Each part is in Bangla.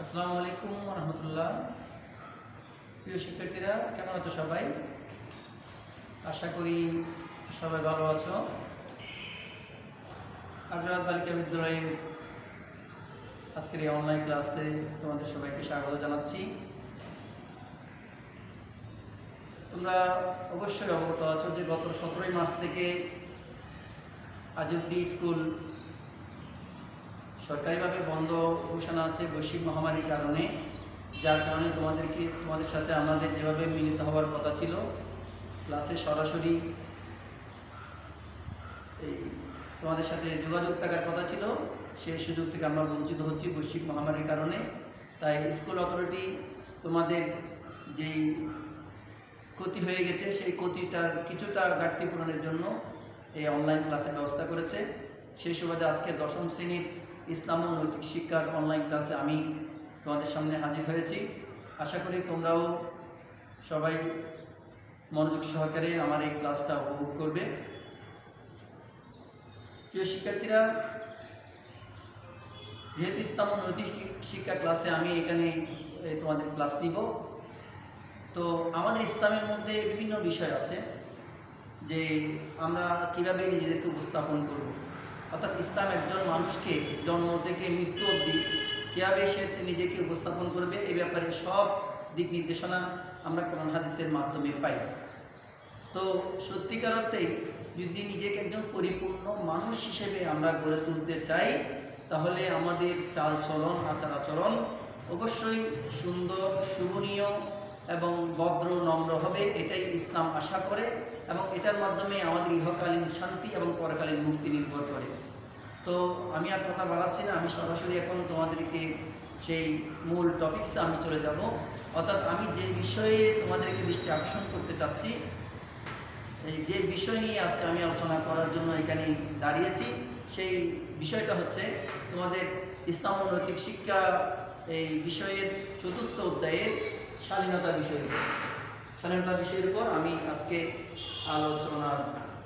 আসসালামু আলাইকুম রহমতুল্লাহ। প্রিয় শিক্ষার্থীরা, কেমন আছো সবাই? আশা করি সবাই ভালো আছো। আগ্রাবাদ বালিকা বিদ্যালয়ের আজকের এই অনলাইন ক্লাসে তোমাদের সবাইকে স্বাগত জানাচ্ছি। তোমরা অবশ্যই অবগত আছো যে গত 17 মার্চ থেকে আজ অব্দি স্কুল সরকারিভাবে বন্ধ ঘোষণা আছে বৈশ্বিক মহামারীর কারণে, যার কারণে তোমাদের সাথে আমাদের যেভাবে মিলিত হওয়ার কথা ছিল, ক্লাসে সরাসরি এই তোমাদের সাথে যোগাযোগ থাকার কথা ছিল, সেই সুযোগ থেকে আমরা বঞ্চিত হচ্ছি বৈশ্বিক মহামারীর কারণে। তাই স্কুল অথরিটি তোমাদের যেই ক্ষতি হয়ে গেছে সেই ক্ষতিটার কিছুটা ঘাটতি পূরণের জন্য এই অনলাইন ক্লাসের ব্যবস্থা করেছে। সেই সুবাদে আজকে 10ম শ্রেণীর ইসলাম ও নৈতিক শিক্ষার অনলাইন ক্লাসে আমি তোমাদের সামনে হাজির হয়েছি। আশা করি তোমরাও সবাই মনোযোগ সহকারে আমার এই ক্লাসটা উপভোগ করবে। প্রিয় শিক্ষার্থীরা, যেহেতু ইসলাম ও নৈতিক শিক্ষা ক্লাসে আমি এখানে তোমাদের ক্লাস নিব, তো আমাদের ইসলামের মধ্যে বিভিন্ন বিষয় আছে যে আমরা কীভাবে নিজেদেরকে উপস্থাপন করব, অর্থাৎ ইসলাম একজন মানুষকে জন্ম থেকে মৃত্যু অবধি কীভাবে সে নিজেকে উপস্থাপন করবে এই ব্যাপারে সব দিক নির্দেশনা আমরা কোরআন হাদিসের মাধ্যমে পাই। তো সত্যিকার অর্থে যদি নিজেকে একজন পরিপূর্ণ মানুষ হিসেবে আমরা গড়ে তুলতে চাই, তাহলে আমাদের চালচলন আচার আচরণ অবশ্যই সুন্দর, শোভনীয় এবং ভদ্র নম্র হবে। এটাই ইসলাম আশা করে এবং এটার মাধ্যমে আমাদের ইহকালীন শান্তি এবং পরকালীন মুক্তি নির্ভর করে। তো আমি আর কথা বাড়াচ্ছি না, আমি সরাসরি এখন তোমাদেরকে সেই মূল টপিকসে আমি চলে যাব। অর্থাৎ আমি যে বিষয়ে তোমাদেরকে দৃষ্টি আকর্ষণ করতে চাচ্ছি, এই যে বিষয় নিয়ে আজকে আমি আলোচনা করার জন্য এখানে দাঁড়িয়েছি, সেই বিষয়টা হচ্ছে তোমাদের ইসলাম ও নৈতিক শিক্ষা এই বিষয়ের 4র্থ অধ্যায়ের শালীনতা বিষয়ের উপর। শালীনতা বিষয়ের উপর আমি আজকে আলোচনার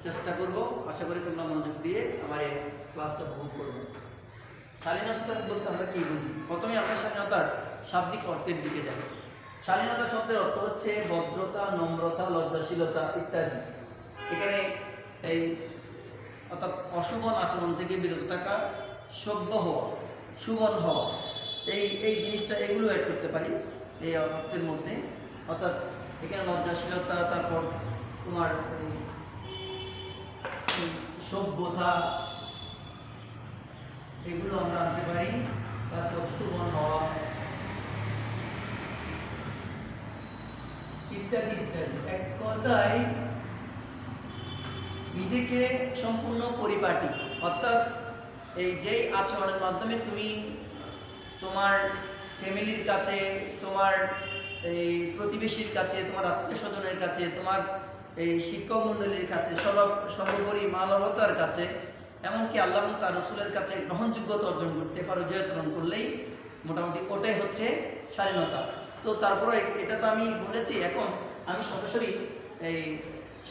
চেষ্টা করব। আশা করি তোমরা মনোযোগ দিয়ে আমার এই ক্লাসটা উপভোগ করবে। শালীনতা বলতে আমরা কী বুঝি? প্রথমে আমরা শালীনতার শাব্দিক অর্থের দিকে যাই। শালীনতা শব্দের অর্থ হচ্ছে ভদ্রতা, নম্রতা, লজ্জাশীলতা ইত্যাদি। এখানে এই অর্থাৎ অশুভন আচরণ থেকে বিরত থাকা, সভ্য হওয়া, সুবন হওয়া, এই জিনিসটা এগুলো অ্যাড করতে পারি এই অর্থের মধ্যে। অর্থাৎ এখানে লজ্জাশীলতা, তারপর তোমার সভ্যতা, এগুলো আমরা আনতে পারি। তারপর সুবন হওয়া ইত্যাদি ইত্যাদি। এক কথায় নিজেকে সম্পূর্ণ পরিপাটি, অর্থাৎ এই যেই আচরণের মাধ্যমে তুমি তোমার ফ্যামিলির কাছে, তোমার এই প্রতিবেশীর কাছে, তোমার আত্মীয় স্বজনের কাছে, তোমার এই শিক্ষক মণ্ডলীর কাছে, সর্বোপরি মানবতার কাছে, এমনকি আল্লাহ এবং তার রসুলের কাছে গ্রহণযোগ্যতা অর্জন করতে পারো যে আচরণ করলেই মোটামুটি ওটাই হচ্ছে শালীনতা। তো তারপরে এটা তো আমি বলেছি, এখন আমি সরাসরি এই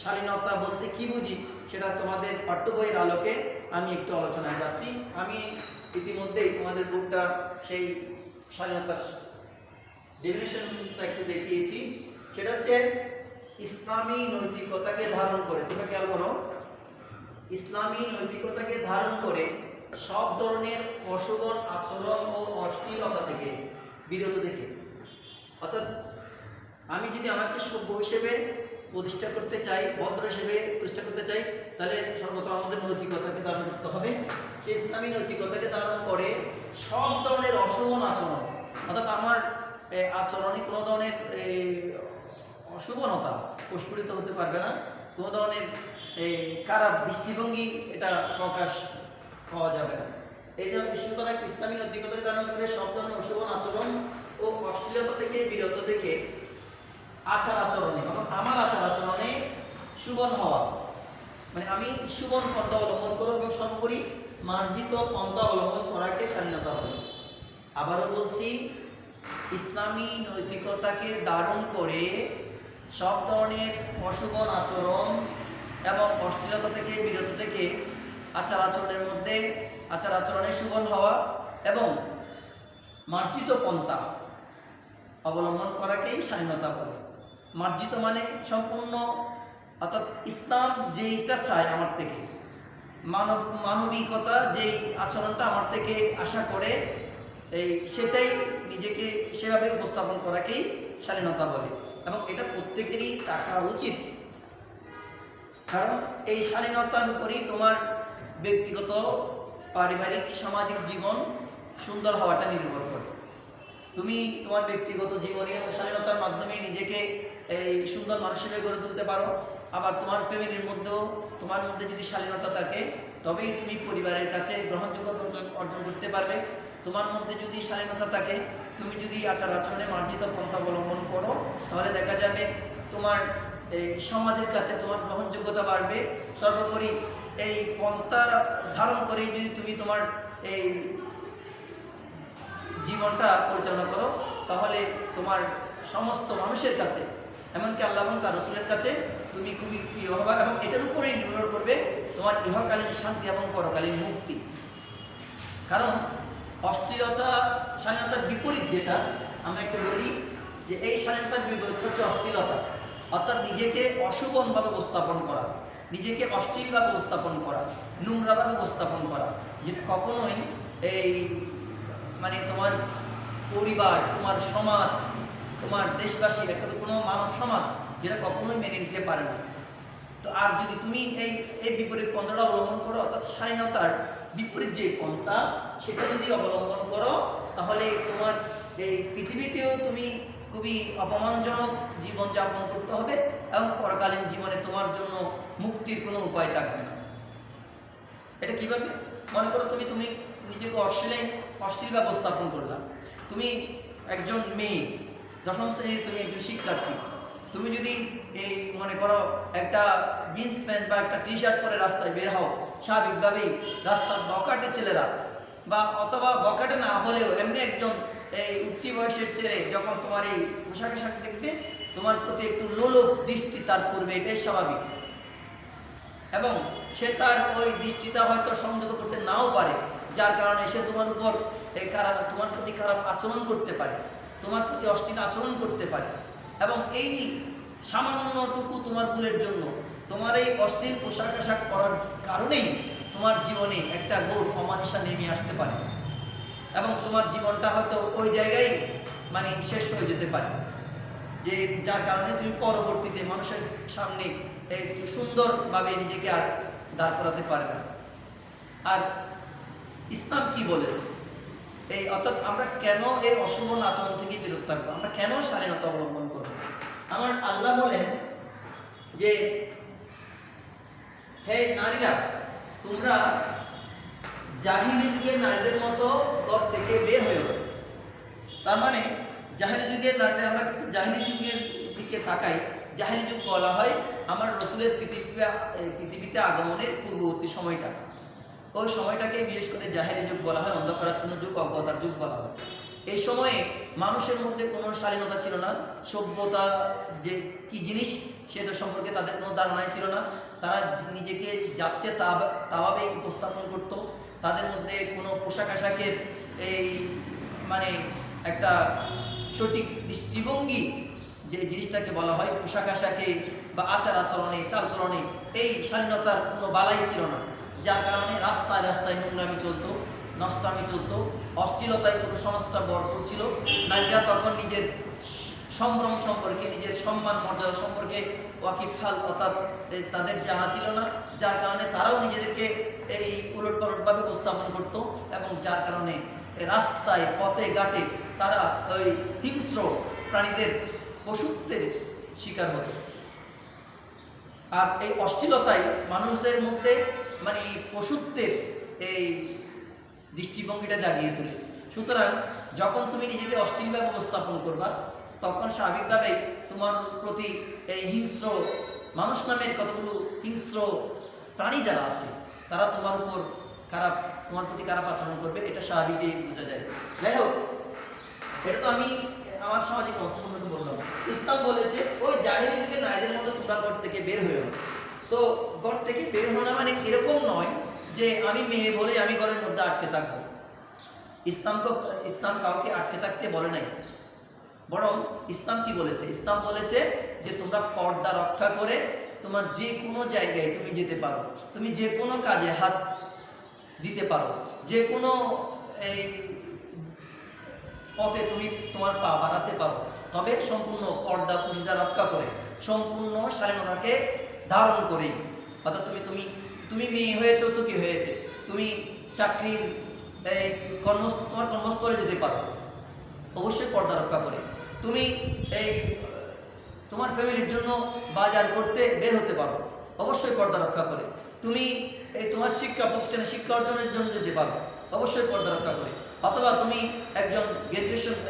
শালীনতা বলতে কি বুঝি সেটা তোমাদের পাঠ্য বইয়ের আলোকে আমি একটু আলোচনায় যাচ্ছি। আমি ইতিমধ্যেই তোমাদের বুকটা সেই শালীনতার ডেফিনিশনটা একটু দেখিয়েছি। সেটা হচ্ছে ইসলামী নৈতিকতাকে ধারণ করে, তোমরা খেয়াল করো, ইসলামী নৈতিকতাকে ধারণ করে সব ধরনের অশোভন আচরণ ও অশ্লীলতা থেকে বিরত থেকে। অর্থাৎ আমি যদি আমাকে সভ্য হিসেবে প্রতিষ্ঠা করতে চাই, ভদ্র হিসেবে প্রতিষ্ঠা করতে চাই, তাহলে সর্বপ্রথম আমাদের নৈতিকতাকে ধারণ করতে হবে। সেই ইসলামী নৈতিকতাকে ধারণ করে সব ধরনের অশোভন আচরণ, অর্থাৎ আমার আচরণে কোনো ধরনের অশুভনতা প্রস্ফুটিত হতে পারবে না, কোনো ধরনের খারাপ দৃষ্টিভঙ্গি এটা প্রকাশ পাওয়া যাবে না। এই জন্য সুতরাং ইসলামী নৈতিকতাকে ধারণ করে সব ধরনের অশুভন আচরণ ও অশ্লীলতা থেকে বিরত থেকে আচার আচরণে, অর্থাৎ আমার আচার আচরণে সুবন হওয়া, মানে আমি সুবন পন্থা অবলম্বন করব এবং সর্বোপরি মার্জিত পন্থা অবলম্বন করাকে শালীনতা বলে। আবারও বলছি, ইসলামী নৈতিকতাকে ধারণ করে সব ধরনের অশুভন আচরণ এবং অশ্লীলতা থেকে বিরত থেকে আচার আচরণের মধ্যে আচার আচরণে সুবন হওয়া এবং মার্জিত পন্থা অবলম্বন করাকেই স্বাধীনতা বলে। মার্জিত মানে সম্পূর্ণ, অর্থাৎ ইসলাম যেইটা চায় আমার থেকে, মানবিকতা যেই আচরণটা আমার থেকে আশা করে, সেটাই নিজেকে সেভাবে উপস্থাপন করাকেই স্বাধীনতা বলে। এবং এটা প্রত্যেকেরই থাকা উচিত, কারণ এই স্বাধীনতার উপরেই তোমার ব্যক্তিগত, পারিবারিক, সামাজিক জীবন সুন্দর হওয়াটা নির্ভর করে। তুমি তোমার ব্যক্তিগত জীবনে স্বাধীনতার মাধ্যমে নিজেকে এই সুন্দর মানুষ হিসেবে গড়ে তুলতে পারো। আবার তোমার ফ্যামিলির মধ্যেও তোমার মধ্যে যদি স্বাধীনতা থাকে, তবেই তুমি পরিবারের কাছে গ্রহণযোগ্যতা অর্জন করতে পারবে। তোমার মধ্যে যদি স্বাধীনতা থাকে, তুমি যদি আচার আচরণে মার্জিত পন্থা অবলম্বন করো, তাহলে দেখা যাবে তোমার এই সমাজের কাছে তোমার গ্রহণযোগ্যতা বাড়বে। সর্বোপরি এই পন্থা ধারণ করেই যদি তুমি তোমার এই জীবনটা পরিচালনা করো, তাহলে তোমার সমস্ত মানুষের কাছে, এমনকি আল্লাহ এবং তার রাসূলের কাছে তুমি খুবই প্রিয় হবে। এবং এটার উপরেই নির্ভর করবে তোমার ইহকালীন শান্তি এবং পরকালীন মুক্তি। কারণ অশ্লীলতা স্বাধীনতার বিপরীত, যেটা আমরা একটু বলি যে এই স্বাধীনতার বিপরীত হচ্ছে অশ্লীলতা, অর্থাৎ নিজেকে অশুভভাবে উপস্থাপন করা, নিজেকে অশ্লীলভাবে উপস্থাপন করা, নোংরাভাবে উপস্থাপন করা, যেটা কখনোই এই মানে তোমার পরিবার, তোমার সমাজ, তোমার দেশবাসী, একটা তো কোনো মানব সমাজ যেটা কখনোই মেনে নিতে পারে না। তো আর যদি তুমি এই বিপরীত পন্থাটা অবলম্বন করো, অর্থাৎ স্বাধীনতার বিপরীত যে পন্থা সেটা যদি অবলম্বন করো, তাহলে তোমার এই পৃথিবীতেও তুমি খুবই অপমানজনক জীবনযাপন করতে হবে এবং পরকালীন জীবনে তোমার জন্য মুক্তির কোনো উপায় থাকবে না। এটা কিভাবে? মনে করো তুমি নিজেকে অশ্লীল ব্যবস্থাপন করলাম। তুমি একজন মেয়ে, দশম শ্রেণীর তুমি একজন শিক্ষার্থী, তুমি যদি এই মনে করো একটা জিন্স প্যান্ট বা একটা টি শার্ট পরে রাস্তায় বের হও, স্বাভাবিকভাবেই রাস্তার বখাটে ছেলেরা, বা অথবা বখাটে না হলেও এমনি একজন এই উঠতি বয়সের ছেলে যখন তোমার এই পোশাক আশাক দেখবে, তোমার প্রতি একটু লোলুপ দৃষ্টি তার পূর্বে, এটাই স্বাভাবিক। এবং সে তার ওই দৃষ্টিটা হয়তো সংযত করতে নাও পারে, যার কারণে সে তোমার উপর তোমার প্রতি খারাপ আচরণ করতে পারে, তোমার প্রতি অশ্লীল আচরণ করতে পারে। এবং এই সামান্যটুকু তোমার ভুলের জন্য, তোমার এই অশ্লীল পোশাক আশাক পরার কারণেই তোমার জীবনে একটা ঘোর অমানিসা নেমে আসতে পারে এবং তোমার জীবনটা হয়তো ওই জায়গায় মানে শেষ হয়ে যেতে পারে, যে যার কারণে তুমি পরবর্তীতে মানুষের সামনে একটু সুন্দরভাবে নিজেকে আর দাঁড় করাতে পারবে না। আর ইসলাম কি বলেছে, অর্থাৎ আমরা কেন এই অশুভ আচরণ থেকে বিরত থাকবো, আমরা কেন স্বাধীনতা অবলম্বন করবো? আমার আল্লাহ বলেন যে হে নারীরা, তোমরা জাহিলি যুগের নারীদের মতো ঘর থেকে বের হয়েও। তার মানে জাহিলি যুগের নারীদের, আমরা জাহিলি যুগের দিকে তাকাই, জাহিলি যুগ বলা হয় আমার রসুলের পৃথিবীতে আগমনের পূর্ববর্তী সময়টা। ওই সময়টাকে বিশেষ করে জাহেলি যুগ বলা হয়, অন্ধকারাচ্ছন্ন যুগ, অজ্ঞতার যুগ বলা হয়। এই সময়ে মানুষের মধ্যে কোনো স্বাধীনতা ছিল না, সভ্যতা যে কি জিনিস সেটা সম্পর্কে তাদের কোনো ধারণাই ছিল না। তারা নিজেকে যাচ্ছে তাভাবেই উপস্থাপন করত। তাদের মধ্যে কোনো পোশাক আশাকের এই মানে একটা সঠিক দৃষ্টিভঙ্গি যে জিনিসটাকে বলা হয় পোশাক আশাকে বা আচার আচরণে, চালচলনে এই স্বাধীনতার কোনো বালাই ছিল না, যার কারণে রাস্তায় রাস্তায় নোংরামি চলতো, নষ্টামি চলতো, অশ্লীলতায় পুরো সমাজটা ভরপুর ছিল। নারীরা তখন নিজের সম্ভ্রম সম্পর্কে, নিজের সম্মান মর্যাদা সম্পর্কে ওয়াকিবহাল, অর্থাৎ তাদের জানা ছিল না, যার কারণে তারাও নিজেদেরকে এই উলটপালটভাবে উপস্থাপন করতো এবং যার কারণে রাস্তায় পথে ঘাটে তারা ওই হিংস্র প্রাণীদের, পশুত্বের শিকার হতো। আর এই অশ্লীলতায় মানুষদের মধ্যে মানে পশুত্বের এই দৃষ্টিভঙ্গিটা জাগিয়ে তোলে। সুতরাং যখন তুমি নিজেকে অশ্লীলভাবে উপস্থাপন করবা, তখন স্বাভাবিকভাবেই তোমার প্রতি এই হিংস্র মানুষ নামের কতগুলো হিংস্র প্রাণী যারা আছে, তারা তোমার প্রতি খারাপ আচরণ করবে, এটা স্বাভাবিকই বোঝা যায়। যাই হোক, এটা তো আমি আমার সামাজিক অবস্থানকে বললাম। ইসলাম বলেছে ওই জাহিলি যুগের নারীদের মধ্যে তোমরা ঘর থেকে বের হয়েও। তো ঘর থেকে বের হওয়া মানে এরকম নয় যে আমি মেয়ে বলে আমি ঘরের মধ্যে আটকে থাকবো। ইসলাম কাউকে আটকে থাকতে বলে নাই, বরং ইসলাম কি বলেছে? ইসলাম বলেছে যে তোমরা পর্দা রক্ষা করে তোমার যে কোনো জায়গায় তুমি যেতে পারো, তুমি যে কোনো কাজে হাত দিতে পারো, যে কোনো এই পথে তুমি তোমার পা বাড়াতে পারো, তবে সম্পূর্ণ পর্দা পুশিদা রক্ষা করে, সম্পূর্ণ স্বাধীনতাকে ধারণ করেই। অর্থাৎ তুমি তুমি তুমি মেয়ে হয়েছো তো কি হয়েছে, তুমি চাকরির এই তোমার কর্মস্থলে যেতে পারো, অবশ্যই পর্দা রক্ষা করে। তুমি এই তোমার ফ্যামিলির জন্য বাজার করতে বের হতে পারো, অবশ্যই পর্দা রক্ষা করে। তুমি এই তোমার শিক্ষা প্রতিষ্ঠানে শিক্ষা অর্জনের জন্য যেতে পারো, অবশ্যই পর্দা রক্ষা করে। অথবা তুমি একজন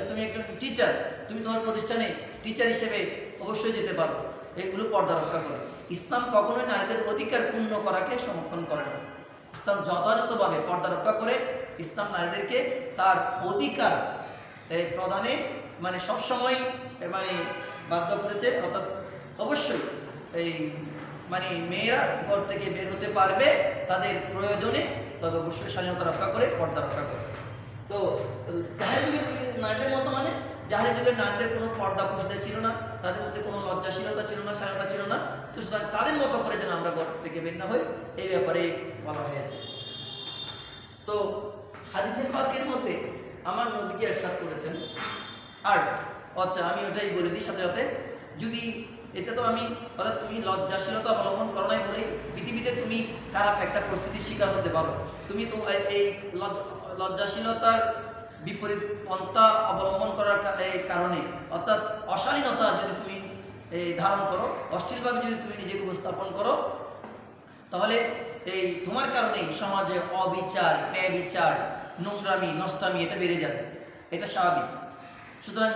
তুমি একজন টিচার, তুমি তোমার প্রতিষ্ঠানে টিচার হিসেবে অবশ্যই যেতে পারো, এগুলো পর্দা রক্ষা করে। ইসলাম কখনোই নারীদের অধিকার পূর্ণ করাকে সমর্থন করে না। ইসলাম যথাযথভাবে পর্দা রক্ষা করে। ইসলাম নারীদেরকে তার অধিকার প্রদানে মানে সবসময় মানে বাধ্য করেছে। অর্থাৎ অবশ্যই এই মানে মেয়েরা ঘর থেকে বের হতে পারবে তাদের প্রয়োজনে, তবে অবশ্যই স্বাধীনতা রক্ষা করে, পর্দা রক্ষা করে। তো জাহেলি যুগের নারীদের মতো মানে জাহেলি যুগের নারীদের কোনো পর্দা পুষতে ছিল না, তাদের মধ্যে কোনো লজ্জাশীলতা ছিল না, স্বাধীনতা ছিল না। তো সুতরাং তাদের মতো করে যেন আমরা ঘর থেকে বের না হই, এই ব্যাপারে বলা হয়েছে। তো হাদিসের পাকের মধ্যে আমার নবীজি ইরশাদ করেছেন। আর আচ্ছা, আমি ওটাই বলে দিই সাথে সাথে, যদি এটা তো আমি অর্থাৎ তুমি লজ্জাশীলতা অবলম্বন করো নাই বলে পৃথিবীতে তুমি খারাপ একটা পরিস্থিতির শিকার হতে পারো। তুমি তো এই লজ্জাশীলতার বিপরীত পন্থা অবলম্বন করার কারণে, অর্থাৎ অশালীনতা যদি তুমি ধারণ করো, অশ্লীলভাবে যদি তুমি নিজেকে উপস্থাপন করো, তাহলে এই তোমার কারণেই সমাজে অবিচার, ব্যভিচার, নোংরামি, নষ্টামি এটা বেড়ে যাবে, এটা স্বাভাবিক। সুতরাং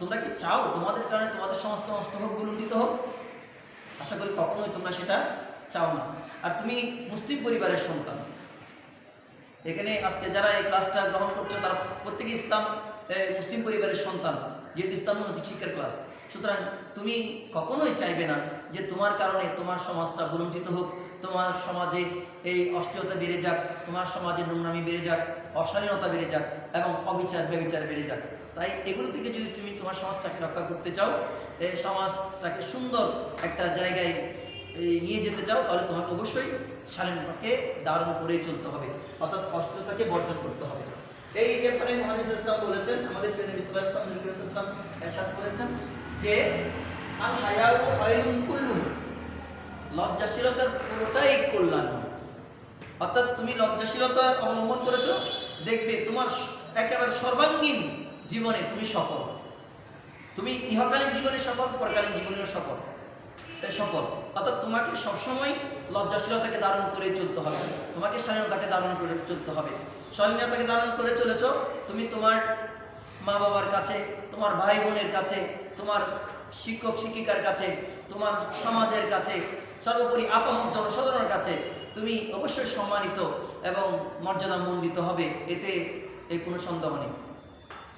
তোমরা কি চাও তোমাদের কারণে তোমাদের সমস্ত নষ্ট হোক, গুলুণ্ঠিত হোক? আশা করি কখনোই তোমরা সেটা চাও না। আর তুমি মুসলিম পরিবারের সন্তান, এখানে আজকে যারা এই ক্লাসটা গ্রহণ করছো তারা প্রত্যেকে মুসলিম পরিবারের সন্তান, যেহেতু ইসলাম নৈতিক শিক্ষার ক্লাস। সুতরাং তুমি কখনোই চাইবে না যে তোমার কারণে তোমার সমাজটা গুলুণ্ঠিত হোক, তোমার সমাজে এই অশ্লীলতা বেড়ে যাক, তোমার সমাজে নোংরামি বেড়ে যাক, অশালীনতা বেড়ে যাক এবং অবিচার ব্যভিচার বেড়ে যাক। তাই এগুলো থেকে যদি তুমি তোমার সমাজটাকে রক্ষা করতে চাও, এই সমাজটাকে সুন্দর একটা জায়গায় নিয়ে যেতে চাও, তাহলে তোমাকে অবশ্যই স্বাধীনতাকে ধারণ করেই চলতে হবে, অর্থাৎ অশ্লীলতাকে বর্জন করতে হবে। এই ব্যাপারে মহানবী ইসলাম বলেছেন, আমাদের প্রিয় নবী সাল্লাল্লাহু আলাইহি ওয়াসাল্লাম ইরশাদ করেছেন যে আল হায়াউ খায়রুন কুল্লুহু, লজ্জাশীলতার পুরোটাই কল্যাণ। অর্থাৎ তুমি লজ্জাশীলতা অবলম্বন করেছো, দেখবে তোমার একেবারে সর্বাঙ্গীন জীবনে তুমি সফল, তুমি ইহকালীন জীবনে সফল, পরকালীন জীবনেও সফল। অর্থাৎ তোমাকে সবসময় লজ্জাশীলতাকে ধারণ করে চলতে হবে, তোমাকে স্বাধীনতাকে ধারণ করে চলতে হবে। স্বাধীনতাকে ধারণ করে চলেছো, তুমি তোমার মা বাবার কাছে, তোমার ভাই বোনের কাছে, তোমার শিক্ষক শিক্ষিকার কাছে, তোমার সমাজের কাছে, সর্বোপরি আপামর জনসাধারণের কাছে তুমি অবশ্যই সম্মানিত এবং মর্যাদামণ্ডিত হবে, এতে কোনো সন্দেহ নেই।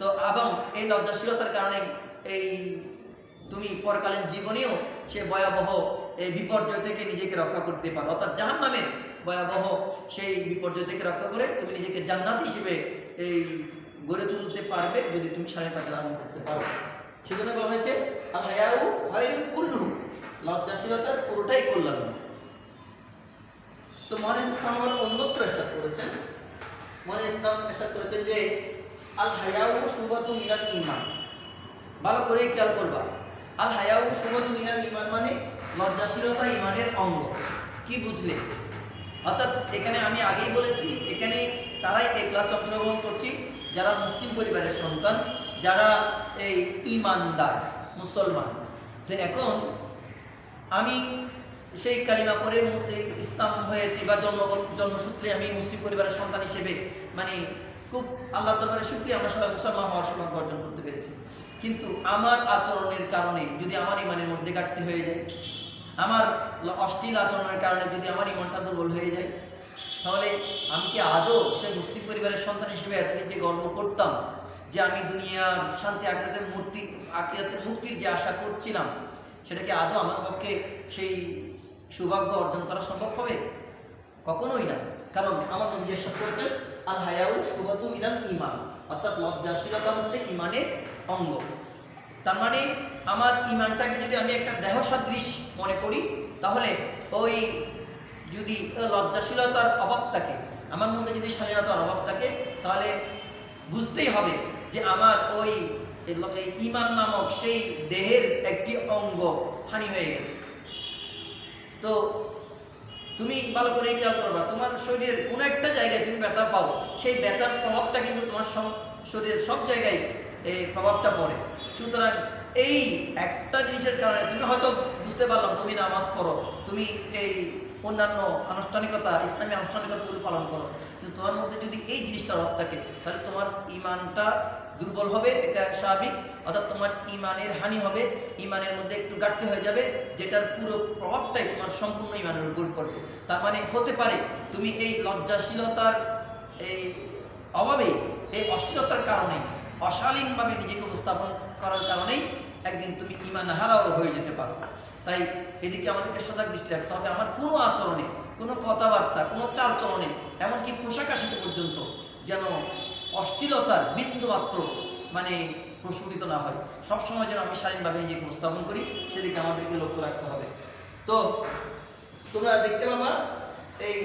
তো এবং এই লজ্জাশীলতার কারণে এই তুমি পরকালীন জীবনেও সে ভয়াবহ এই বিপর্যয় থেকে নিজেকে রক্ষা করতে পারো, অর্থাৎ জাহান্নামের ভয়াবহ সেই বিপর্যয় থেকে রক্ষা করে তুমি নিজেকে জান্নাতি হিসেবে এই গড়ে তুলতে পারবে যদি তুমি স্বাধীনতাকে ধারণ করতে পারো। সেজন্য বলা হয়েছে আল হায়াউ খায়রুন কুল্লুহু, লজ্জাশীলতার পুরোটাই কল্যাণ। তো মহানবী ইসলাম অন্যত্র ইরশাদ করেছেন, মহানবী ইসলাম ইরশাদ করেছেন যে আল হায়াউ শুবাতুন মিনাল ঈমান। ভালো করে খেয়াল করবা, আল হায়াউ শুবাতুন মিনাল ঈমান মানে লজ্জাশীলতা ঈমানের অঙ্গ। কি বুঝলে? অর্থাৎ এখানে আমি আগেই বলেছি, এখানে তারাই এই ক্লাসে অংশগ্রহণ করছি যারা মুসলিম পরিবারের সন্তান, যারা এই ঈমানদার মুসলমান। তো এখন আমি সেই কালিমা পড়ে ইসলাম হয়েছি বা জন্মসূত্রে আমি মুসলিম পরিবারের সন্তান হিসেবে মানে খুব আল্লাহর দরবারে শুকরিয়া, আমরা সবাই মুসলমান হওয়ার সৌভাগ্য অর্জন করতে পেরেছি। কিন্তু আমার আচরণের কারণে যদি আমার ইমানের মধ্যে ঘাটতি হয়ে যায়, আমার অশ্লীল আচরণের কারণে যদি আমার ইমানটা দুর্বল হয়ে যায়, তাহলে আমি কি আদৌ সে মুসলিম পরিবারের সন্তান হিসেবে এতদিন যে গর্ব করতাম যে আমি দুনিয়ার শান্তি আখিরাতের মুক্তির যে আশা করছিলাম, সেটা কি আদৌ আমার পক্ষে সেই সৌভাগ্য অর্জন করা সম্ভব হবে? কখনোই না। কারণ আমার নবী ইরশাদ করেছেন আল হায়াউ শুবাতু মিনাল ঈমান, অর্থাৎ লজ্জাশীলতা হচ্ছে ঈমানের অঙ্গ। তার মানে আমার ঈমানটাকে যদি আমি একটা দেহ সাদৃশ মনে করি, তাহলে ওই যদি লজ্জাশীলতার অভাব থাকে, আমার মধ্যে যদি শালীনতার অভাব থাকে, তাহলে বুঝতেই হবে যে আমার ওই ঈমান নামক সেই দেহের একটি অঙ্গ হানি হয়ে গেছে। তো তুমি ভালো করে খেয়াল করবা, তোমার শরীরের কোনো একটা জায়গায় তুমি ব্যথা পাও, সেই ব্যথার প্রভাবটা কিন্তু তোমার শরীরের সব জায়গায় এই প্রভাবটা পড়ে। সুতরাং এই একটা জিনিসের কারণে তুমি হয়তো বুঝতে পারলাম, তুমি নামাজ পড়ো, তুমি এই অন্যান্য আনুষ্ঠানিকতা, ইসলামী আনুষ্ঠানিকতাগুলো পালন করো, কিন্তু তোমার মধ্যে যদি এই জিনিসটার অভাব থাকে, তাহলে তোমার ঈমানটা দুর্বল হবে, এটা স্বাভাবিক। অর্থাৎ তোমার ঈমানের হানি হবে, ঈমানের মধ্যে একটু ঘাটতি হয়ে যাবে, যেটার পুরো প্রভাবটাই তোমার সম্পূর্ণ ঈমানের উপর পড়বে। তার মানে হতে পারে তুমি এই লজ্জাশীলতার এই অভাবে, এই অশ্লীলতার কারণে, অশালীনভাবে নিজেকে উপস্থাপন করার কারণেই একদিন তুমি ঈমান হারাও হয়ে যেতে পারো। তাই এদিকে আমাদেরকে সজাগ দৃষ্টি রাখতে হবে, আমার কোনো আচরণে, কোনো কথাবার্তা, কোনো চালচলনে, এমনকি পোশাক আশাকে পর্যন্ত যেন অশ্লীলতার বিন্দুমাত্র মানে প্রস্ফুটিত না হয়। সবসময় যেন আমি শালীনভাবে নিজেকে উপস্থাপন করি, সেদিকে আমাদেরকে লক্ষ্য রাখতে হবে। তো তোমরা দেখতে পাবা এই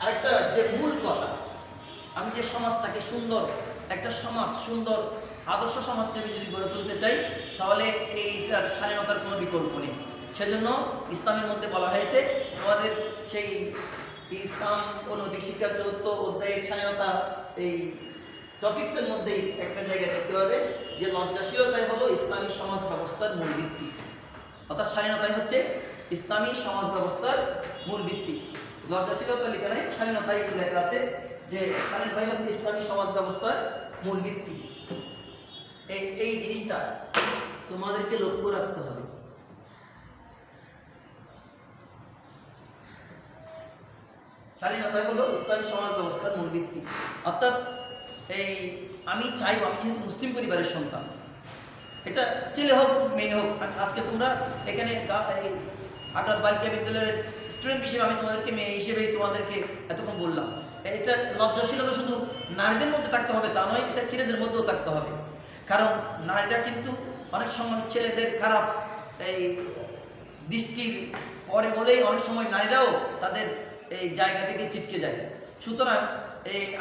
আরেকটা যে মূল কথা, আমি যে সমাজটাকে সুন্দর একটা সমাজ, সুন্দর আদর্শ সমাজ হিসেবে যদি গড়ে তুলতে চাই, তাহলে এইটার স্বাধীনতার কোনো বিকল্প নেই। সেজন্য ইসলামের মধ্যে বলা হয়েছে, আমাদের সেই ইসলাম ও নৈতিক শিক্ষার ৪র্থ অধ্যায়ের স্বাধীনতা এই টপিক্সের মধ্যেই একটা জায়গায় দেখতে হবে যে লজ্জাশীলতাই হলো ইসলামী সমাজ ব্যবস্থার মূল ভিত্তি। অর্থাৎ স্বাধীনতাই হচ্ছে ইসলামী সমাজ ব্যবস্থার মূল ভিত্তি। লজ্জাশীলতা লেখা নাই, স্বাধীনতাই লেখা আছে যে স্বাধীনতাই হচ্ছে ইসলামী সমাজ ব্যবস্থার মূল ভিত্তি। এই জিনিসটা তোমাদেরকে লক্ষ্য রাখতে হবে। স্বাধীনতাই হলো ইসলামী সমাজ ব্যবস্থার মূল ভিত্তি। অর্থাৎ এই আমি চাইবো, আমি যেহেতু মুসলিম পরিবারের সন্তান, এটা ছেলে হোক মেয়ে হোক, আজকে তোমরা এখানে আগ্রাত বালিকা বিদ্যালয়ের স্টুডেন্ট হিসেবে আমি তোমাদেরকে মেয়ে হিসেবেই তোমাদেরকে এতক্ষণ বললাম। এটা লজ্জাশীলতা শুধু নারীদের মধ্যে থাকতে হবে তা নয়, এটা ছেলেদের মধ্যেও থাকতে হবে। কারণ নারীরা কিন্তু অনেক সময় ছেলেদের খারাপ এই দৃষ্টির পরে বলেই অনেক সময় নারীরাও তাদের এই জায়গা থেকে ছিটকে যায়। সুতরাং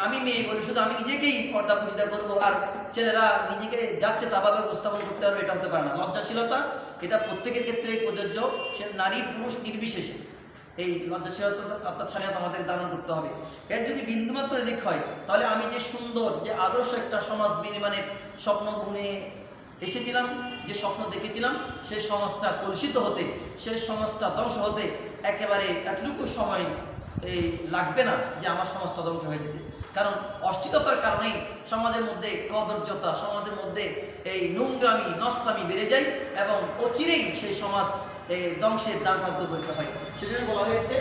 আমি মেয়ে বলে শুধু আমি নিজেকেই পর্দা পুষিদা করবো আর ছেলেরা নিজেকে যাচ্ছে তাভাবে উপস্থাপন করতে পারবে, এটা হতে পারে না। লজ্জাশীলতা এটা প্রত্যেকের ক্ষেত্রেই প্রযোজ্য, সে নারী পুরুষ নির্বিশেষে এই লজ্জাশীলতা অর্থাৎ স্বাধীনতা আমাদের ধারণ করতে হবে। এর যদি বিন্দুমাত্র দিক হয়, তাহলে আমি যে সুন্দর, যে আদর্শ একটা সমাজ বিনির্মাণের স্বপ্ন বুনে এসেছিলাম, যে স্বপ্ন দেখেছিলাম, সেই সমাজটা কলুষিত হতে, সেই সমাজটা ধ্বংস হতে একেবারে এতটুকু সময় এই লাগবে না যে আমার সমাজটা ধ্বংস হয়ে যেতে। কারণ অশ্লীলতার কারণেই সমাজের মধ্যে কদর্যতা, সমাজের মধ্যে এই নোংরামি নষ্টামি বেড়ে যায় এবং অচিরেই সেই সমাজ ধ্বংসের দ্বারপ্রান্ত করতে হয়। সেজন্য বলা হয়েছে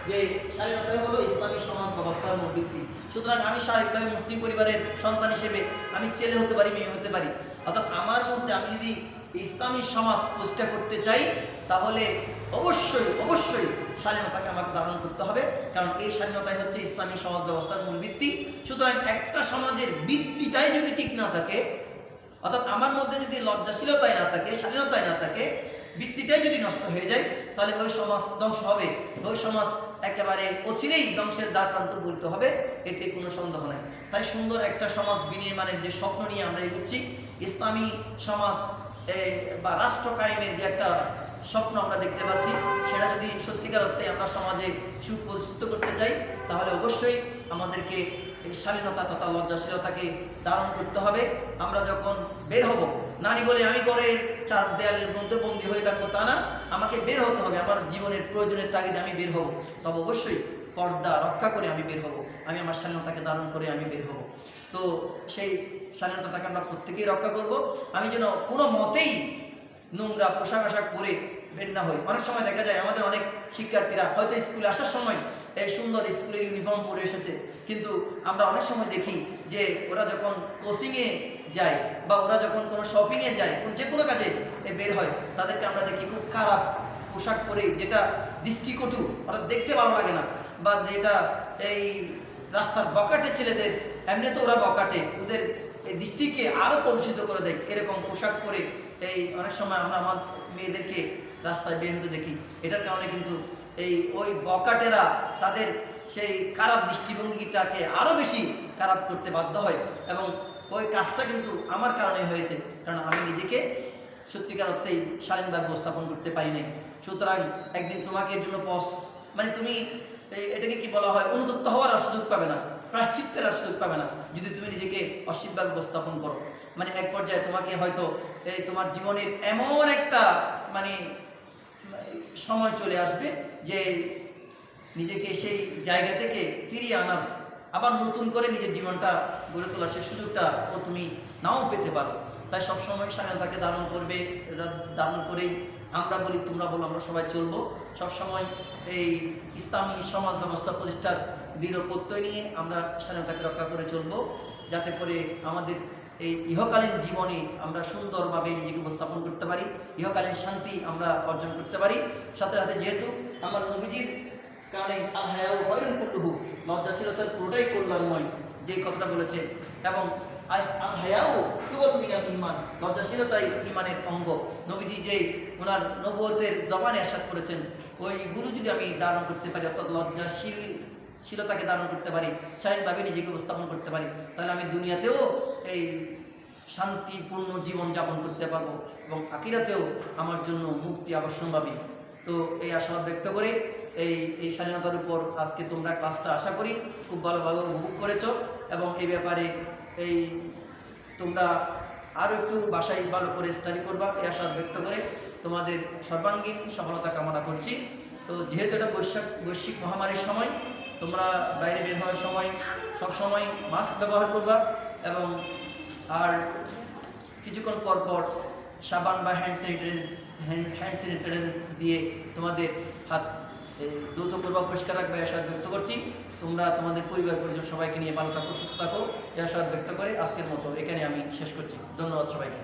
যে স্বাধীনতাই হলো ইসলামী সমাজ ব্যবস্থার মূল ভিত্তি। সুতরাং আমি স্বাভাবিকভাবে মুসলিম পরিবারের সন্তান হিসেবে আমি ছেলে হতে পারি, মেয়ে হতে পারি, অর্থাৎ আমার মধ্যে আমি যদি ইসলামী সমাজ প্রতিষ্ঠা করতে চাই, তাহলে অবশ্যই অবশ্যই স্বাধীনতাকে আমাকে ধারণ করতে হবে। কারণ এই স্বাধীনতাই হচ্ছে ইসলামী সমাজ ব্যবস্থার মূল ভিত্তি। সুতরাং একটা সমাজের ভিত্তিটাই যদি ঠিক না থাকে, অর্থাৎ আমার মধ্যে যদি লজ্জাশীলতায় না থাকে, স্বাধীনতায় না থাকে, ভিত্তিটাই যদি নষ্ট হয়ে যায়, তাহলে ওই সমাজ ধ্বংস হবে, ওই সমাজ একেবারে অচিরেই ধ্বংসের দ্বারপ্রান্ত বলতে হবে, এতে কোনো সন্দেহ নাই। তাই সুন্দর একটা সমাজ বিনির্মাণের যে স্বপ্ন নিয়ে আমরা এগোচ্ছি, ইসলামী সমাজ বা রাষ্ট্র কায়েমের যে একটা স্বপ্ন আমরা দেখতে পাচ্ছি, সেটা যদি সত্যিকার অর্থে আমরা সমাজে সুপ্রতিষ্ঠিত করতে চাই, তাহলে অবশ্যই আমাদেরকে এই স্বাধীনতা তথা লজ্জাশীলতাকে ধারণ করতে হবে। আমরা যখন বের হব, নারী বলে আমি করে চার দেয়ালের মধ্যে বন্দী হয়ে থাকবো তা না, আমাকে বের হতে হবে, আমার জীবনের প্রয়োজনের তাগিদে আমি বের হব, তবে অবশ্যই পর্দা রক্ষা করে আমি বের হব, আমি আমার স্বাধীনতাকে ধারণ করে আমি বের হব। তো সেই স্বাধীনতাটাকে আমরা প্রত্যেকেই রক্ষা করব। আমি যেন কোনো মতেই নোংরা পোশাক আশাক পরে বের না হই। অনেক সময় দেখা যায় আমাদের অনেক শিক্ষার্থীরা হয়তো স্কুলে আসার সময় এই সুন্দর স্কুলের ইউনিফর্ম পরে এসেছে, কিন্তু আমরা অনেক সময় দেখি যে ওরা যখন কোচিংয়ে যায় বা ওরা যখন কোনো শপিংয়ে যায়, যে কোনো কাজে বের হয়, তাদেরকে আমরা দেখি খুব খারাপ পোশাক পরে, যেটা দৃষ্টিকটু, অর্থাৎ দেখতে ভালো লাগে না, বা যেটা এই রাস্তার বকাটে ছেলেদের, এমনি তো ওরা বকাটে, ওদের এই দৃষ্টিকে আরও কলুষিত করে দেয় এরকম পোশাক পরে। এই অনেক সময় আমরা আমার মেয়েদেরকে রাস্তায় বের হতে দেখি, এটার কারণে কিন্তু ওই বকাটেরা তাদের সেই খারাপ দৃষ্টিভঙ্গিটাকে আরও বেশি খারাপ করতে বাধ্য হয়, এবং ওই কাজটা কিন্তু আমার কারণে হয়েছে, কারণ আমি নিজেকে সত্যিকার অর্থেই শালীনভাবে উপস্থাপন করতে পারি নাই। সুতরাং একদিন তোমাকে এর জন্য মানে তুমি এটাকে কি বলা হয়, অনুতপ্ত হওয়ার আর সুযোগ পাবে না, প্রায়শ্চিত্তের আর সুযোগ পাবে না যদি তুমি নিজেকে অশ্লীলভাবে উপস্থাপন করো। মানে এক পর্যায়ে তোমাকে হয়তো তোমার জীবনের এমন একটা মানে সময় চলে আসবে যে নিজেকে সেই জায়গা থেকে ফিরিয়ে আনার, আবার নতুন করে নিজের জীবনটা গড়ে তোলার সেই সুযোগটা তুমি নাও পেতে পারো। তাই সবসময় স্বাধীনতাকে ধারণ করেই আমরা বলি, তোমরা বলো, আমরা সবাই চলবো। সবসময় এই ইসলামী সমাজ ব্যবস্থা প্রতিষ্ঠার দৃঢ় প্রত্যয় নিয়ে আমরা স্বাধীনতাকে রক্ষা করে চলবো, যাতে করে আমাদের এই ইহকালীন জীবনে আমরা সুন্দরভাবে নিজেকে উপস্থাপন করতে পারি, ইহকালীন শান্তি আমরা অর্জন করতে পারি। সাথে সাথে যেহেতু আমার নবীজির কারণে আল হায়াউ খায়রুন কুল্লুহু, লজ্জাশীলতার পুরোটাই কল্যাণময়, যে কথাটা বলেছে, এবং আল হায়াউ শুবতুন মিনাল ঈমান, লজ্জাশীলতাই ঈমানের অঙ্গ। নবীজি যে ওনার নবুয়তের জবানে ইরশাদ করেছেন, ওইগুলো যদি আমি ধারণ করতে পারি, অর্থাৎ লজ্জাশীলতাকে ধারণ করতে পারি, স্বাধীনভাবে নিজেকে উপস্থাপন করতে পারি, তাহলে আমি দুনিয়াতেও এই শান্তিপূর্ণ জীবন যাপন করতে পারবো, এবং আখিরাতেও আমার জন্য মুক্তি অবশ্যম্ভাবী। তো এই আশাবাদ ব্যক্ত করে এই স্বাধীনতার উপর আজকে তোমরা ক্লাসটা আশা করি খুব ভালোভাবে উপভোগ করেছো, এবং এই ব্যাপারে তোমরা আরও একটু বাসায় ভালো করে স্টাডি করবা, এই আশাবাদ ব্যক্ত করে তোমাদের সর্বাঙ্গীন সফলতা কামনা করছি। তো যেহেতু এটা বৈশ্বিক মহামারীর সময়, তোমরা বাইরে বের হওয়ার সময় সবসময় মাস্ক ব্যবহার করবা, এবং আর কিছুক্ষণ পর পর সাবান বা হ্যান্ড স্যানিটাইজার দিয়ে তোমাদের হাত দ্রুত করবা, পরিষ্কার রাখবে, আশাবাদ ব্যক্ত করছি। তোমরা তোমাদের পরিবার পরিজন সবাইকে নিয়ে ভালো থাকো, সুস্থ থাকো, এই আশাবাদ ব্যক্ত করে আজকের মতো এখানে আমি শেষ করছি। ধন্যবাদ সবাইকে।